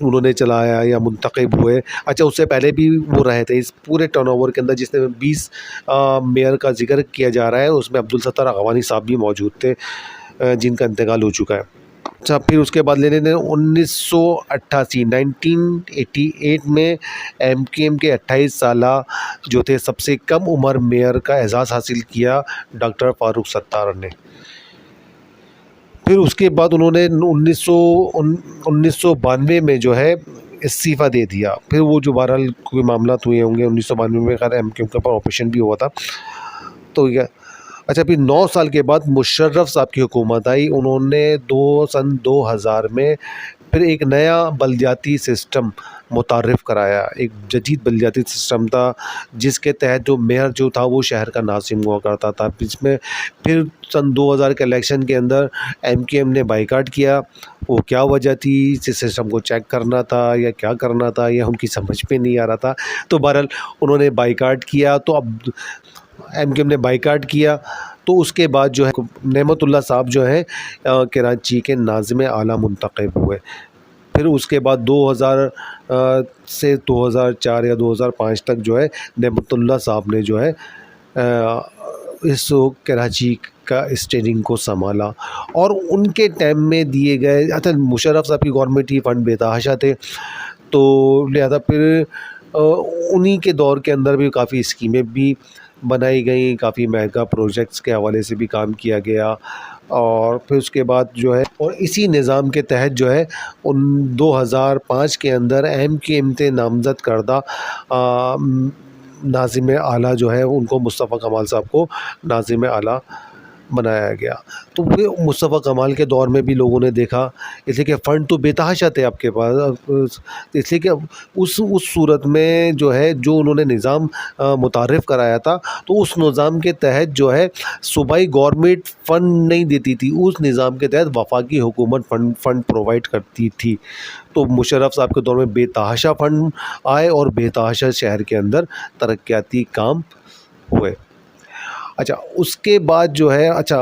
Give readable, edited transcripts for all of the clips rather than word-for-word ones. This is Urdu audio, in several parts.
انہوں نے چلایا یا منتخب ہوئے. اچھا اس سے پہلے بھی وہ رہے تھے. اس پورے ٹرن اوور کے اندر جس نے 20 میئر کا ذکر کیا جا رہا ہے اس میں عبدالستار اغوانی صاحب بھی موجود تھے جن کا انتقال ہو چکا ہے. اچھا پھر اس کے بعد لینے دیں 1988 میں ایم کیو ایم کے 28 سالہ جو تھے سب سے کم عمر میئر کا اعزاز حاصل کیا ڈاکٹر فاروق ستار نے. پھر اس کے بعد انہوں نے 1992 میں جو ہے استعفیٰ دے دیا. پھر وہ جو بہرحال کوئی معاملات ہوئے ہوں گے 1992 میں خیر ایم کیو ایم کے اوپر آپریشن بھی ہوا تھا تو یہ. اچھا پھر 9 سال کے بعد مشرف صاحب کی حکومت آئی. انہوں نے سن 2000 میں پھر ایک نیا بلدیاتی سسٹم متعارف کرایا. ایک جدید بلدیاتی سسٹم تھا جس کے تحت جو میئر جو تھا وہ شہر کا ناظم ہوا کرتا تھا. اس میں پھر سن 2000 کے الیکشن کے اندر ایم کیو ایم نے بائیکاٹ کیا. وہ کیا وجہ تھی اس سسٹم کو چیک کرنا تھا یا کیا کرنا تھا یا ان کی سمجھ پہ نہیں آ رہا تھا تو بہرحال انہوں نے بائیکاٹ کیا. تو اب ایم کیو ایم نے بائیکاٹ کیا تو اس کے بعد جو ہے نعمت اللہ صاحب جو ہیں کراچی کے ناظم اعلیٰ منتخب ہوئے. پھر اس کے بعد 2000 سے 2004 یا 2005 تک جو ہے نعمت اللہ صاحب نے جو ہے اس کراچی کا اسٹیئرنگ کو سنبھالا. اور ان کے ٹائم میں دیے گئے اچھا مشرف صاحب کی گورنمنٹ ہی فنڈ بے تحاشا تھے تو لہذا پھر انہی کے دور کے اندر بھی کافی اسکیمیں بھی بنائی گئیں, کافی میگا پروجیکٹس کے حوالے سے بھی کام کیا گیا. اور پھر اس کے بعد جو ہے اور اسی نظام کے تحت جو ہے 2005 کے اندر ایم کیو ایم سے نامزد کردہ ناظم اعلیٰ جو ہے ان کو مصطفیٰ کمال صاحب کو ناظم اعلیٰ بنایا گیا. تو وہ مصطفیٰ کمال کے دور میں بھی لوگوں نے دیکھا اس لیے کہ فنڈ تو بے تحاشا تھے آپ کے پاس, اس لیے کہ اس صورت میں جو ہے جو انہوں نے نظام متعارف کرایا تھا تو اس نظام کے تحت جو ہے صوبائی گورنمنٹ فنڈ نہیں دیتی تھی, اس نظام کے تحت وفاقی حکومت فنڈ پرووائڈ کرتی تھی. تو مشرف صاحب کے دور میں بے تحاشا فنڈ آئے اور بے تحاشا شہر کے اندر ترقیاتی کام ہوئے. اچھا اس کے بعد جو ہے اچھا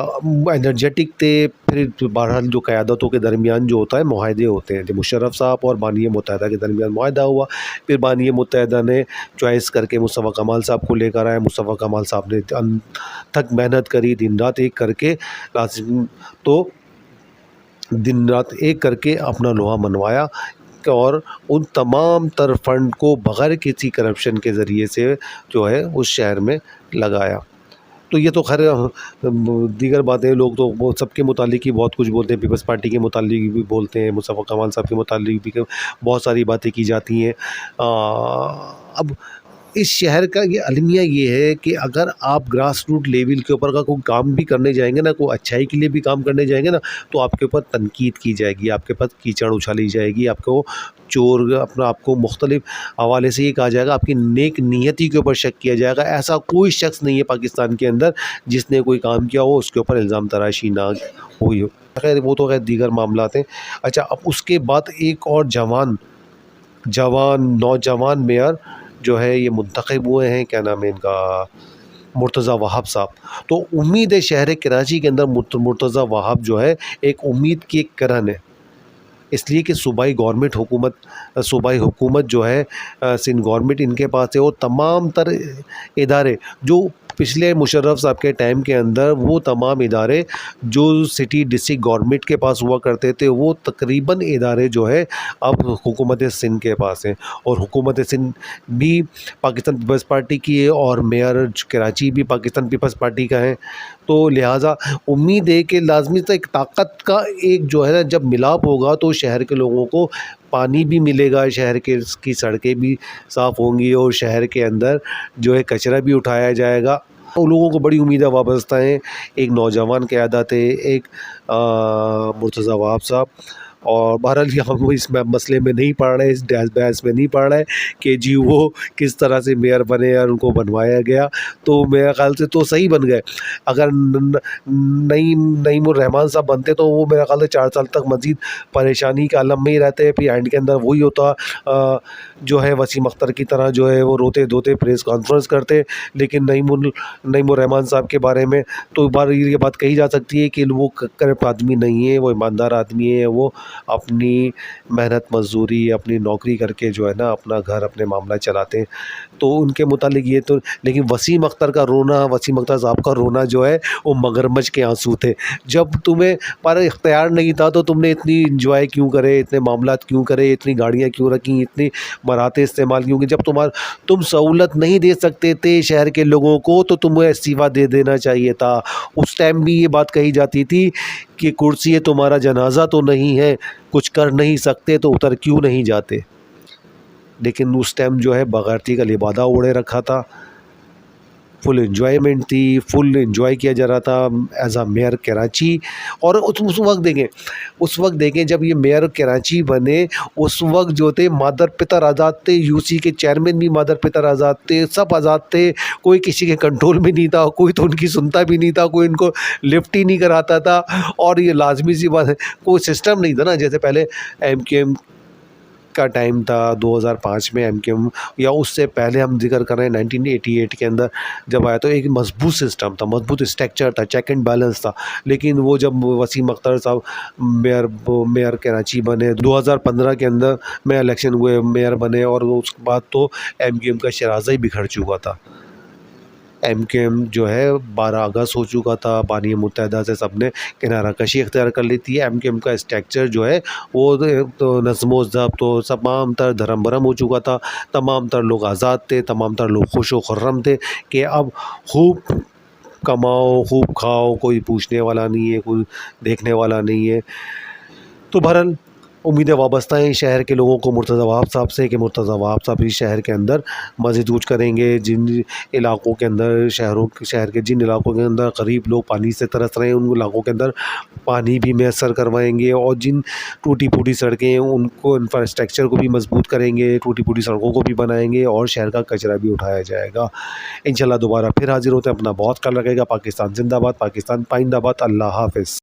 انرجیٹک تھے. پھر بہرحال جو قیادتوں کے درمیان جو ہوتا ہے معاہدے ہوتے ہیں, جو مشرف صاحب اور بانی متحدہ کے درمیان معاہدہ ہوا. پھر بانی متحدہ نے چوائس کر کے مصطفیٰ کمال صاحب کو لے کر آئے. مصطفیٰ کمال صاحب نے تھک محنت کری, دن رات ایک کر کے دن رات ایک کر کے اپنا لوہا منوایا اور ان تمام تر فنڈ کو بغیر کسی کرپشن کے ذریعے سے جو ہے اس شہر میں لگایا. تو یہ تو خیر دیگر باتیں لوگ تو سب کے متعلق ہی بہت کچھ بولتے ہیں, پیپلز پارٹی کے متعلق بھی بولتے ہیں, مصطفیٰ کمال صاحب کے متعلق بھی بہت ساری باتیں کی جاتی ہیں. اب اس شہر کا یہ المیہ یہ ہے کہ اگر آپ گراس روٹ لیول کے اوپر کا کوئی کام بھی کرنے جائیں گے نا, کوئی اچھائی کے لیے بھی کام کرنے جائیں گے نا, تو آپ کے اوپر تنقید کی جائے گی, آپ کے پاس کیچڑ اچھالی جائے گی, آپ کو چور آپ کو مختلف حوالے سے یہ کہا جائے گا, آپ کی نیک نیتی کے اوپر شک کیا جائے گا. ایسا کوئی شخص نہیں ہے پاکستان کے اندر جس نے کوئی کام کیا ہو اس کے اوپر الزام تراشی نہ ہوئی ہو. خیر وہ تو خیر دیگر معاملات ہیں. اچھا اب اس کے بعد ایک اور نوجوان میئر جو ہے یہ منتخب ہوئے ہیں, کیا نام ہے ان کا, مرتضیٰ وہاب صاحب. تو امید ہے شہر کراچی کے اندر مرتضیٰ وہاب جو ہے ایک امید کی ایک کرن ہے, اس لیے کہ صوبائی حکومت جو ہے سندھ گورنمنٹ ان کے پاس ہے. وہ تمام تر ادارے جو پچھلے مشرف صاحب کے ٹائم کے اندر وہ تمام ادارے جو سٹی ڈسٹرکٹ گورنمنٹ کے پاس ہوا کرتے تھے وہ تقریباً ادارے جو ہے اب حکومت سندھ کے پاس ہیں. اور حکومت سندھ بھی پاکستان پیپلز پارٹی کی ہے اور میئر کراچی بھی پاکستان پیپلز پارٹی کا ہے. تو لہٰذا امید ہے کہ لازمی سے ایک طاقت کا ایک جو ہے نا جب ملاپ ہوگا تو شہر کے لوگوں کو پانی بھی ملے گا, شہر کی سڑکیں بھی صاف ہوں گی اور شہر کے اندر جو ہے کچرا بھی اٹھایا جائے گا. ان لوگوں کو بڑی امیدیں وابستہ ہیں. ایک نوجوان قیادت ہے, ایک مرتضیٰ وہاب صاحب. اور بہرحال ہم اس مسئلے میں نہیں پڑھ رہے, اس بحث میں نہیں پڑھ رہے کہ جی وہ کس طرح سے میئر بنے اور ان کو بنوایا گیا. تو میرے خیال سے تو صحیح بن گئے. اگر نعیم الرحمان صاحب بنتے تو وہ میرے خیال سے 4 سال تک مزید پریشانی کے عالم میں ہی رہتے. پھر اینڈ کے اندر وہی ہوتا جو ہے وسیم اختر کی طرح جو ہے وہ روتے دھوتے پریس کانفرنس کرتے. لیکن نعیم الرحمان صاحب کے بارے میں تو یہ بات کہی جا سکتی ہے کہ وہ کرپٹ آدمی نہیں ہے, وہ ایماندار آدمی ہے, وہ اپنی محنت مزدوری اپنی نوکری کر کے جو ہے نا اپنا گھر اپنے معاملہ چلاتے ہیں. تو ان کے متعلق یہ تو. لیکن وسیم اختر کا رونا, وسیم اختر صاحب کا رونا جو ہے وہ مگرمچھ کے آنسو تھے. جب تمہیں پر اختیار نہیں تھا تو تم نے اتنی انجوائے کیوں کرے, اتنے معاملات کیوں کرے, اتنی گاڑیاں کیوں رکھیں, اتنی مراتے استعمال کیوں کی. جب تم سہولت نہیں دے سکتے تھے شہر کے لوگوں کو تو تمہیں استعفیٰ دے دینا چاہیے تھا. اس ٹائم بھی یہ بات کہی جاتی تھی کہ کرسی ہے تمہارا جنازہ تو نہیں ہے, کچھ کر نہیں سکتے تو اتر کیوں نہیں جاتے. لیکن اس ٹائم جو ہے بغیرتی کا لبادہ اوڑے رکھا تھا, فل انجوائمنٹ تھی, فل انجوائے کیا جا رہا تھا ایز اے میئر کراچی. اور اس وقت دیکھیں جب یہ میئر کراچی بنے اس وقت جو تھے مادر پتر آزاد تھے, یو سی کے چیئرمین بھی مادر پتر آزاد تھے, سب آزاد تھے, کوئی کسی کے کنٹرول میں نہیں تھا, کوئی تو ان کی سنتا بھی نہیں تھا, کوئی ان کو لفٹ ہی نہیں کراتا تھا. اور یہ لازمی سی بات ہے کوئی سسٹم نہیں تھا نا, جیسے پہلے ایم کیو ایم کا ٹائم تھا 2005 میں, ایم کیو ایم یا اس سے پہلے ہم ذکر کر رہے ہیں 1988 کے اندر جب آیا تو ایک مضبوط سسٹم تھا, مضبوط اسٹرکچر تھا, چیک اینڈ بیلنس تھا. لیکن وہ جب وسیم اختر صاحب میئر کراچی بنے 2015 کے اندر میں الیکشن ہوئے, میئر بنے, اور اس کے بعد تو ایم کیو ایم کا شرازہ ہی بکھر چکا تھا. ایم کیو ایم جو ہے 12 اگست ہو چکا تھا, بانی متحدہ سے سب نے کنارہ کشی اختیار کر لی تھی. ایم کیو ایم کا اسٹرکچر جو ہے وہ تو نظم و ضبط تو تمام تر دھرم برم ہو چکا تھا, تمام تر لوگ آزاد تھے, تمام تر لوگ خوش و خرم تھے کہ اب خوب کماؤ خوب کھاؤ, کوئی پوچھنے والا نہیں ہے, کوئی دیکھنے والا نہیں ہے. تو بہرحال امیدیں وابستہ ہیں شہر کے لوگوں کو مرتضیٰ وہاب صاحب سے کہ مرتضیٰ وہاب صاحب اس شہر کے اندر مزید کوچ کریں گے. جن علاقوں کے اندر شہر کے جن علاقوں کے اندر غریب لوگ پانی سے ترس رہے ہیں ان علاقوں کے اندر پانی بھی میسر کروائیں گے, اور جن ٹوٹی پھوٹی سڑکیں ہیں ان کو انفراسٹرکچر کو بھی مضبوط کریں گے, ٹوٹی پھوٹی سڑکوں کو بھی بنائیں گے, اور شہر کا کچرا بھی اٹھایا جائے گا. انشاءاللہ دوبارہ پھر حاضر ہوتے ہیں. اپنا بہت خیال رکھے گا. پاکستان زندہ باد, پاکستان پائندہ باد. اللہ حافظ.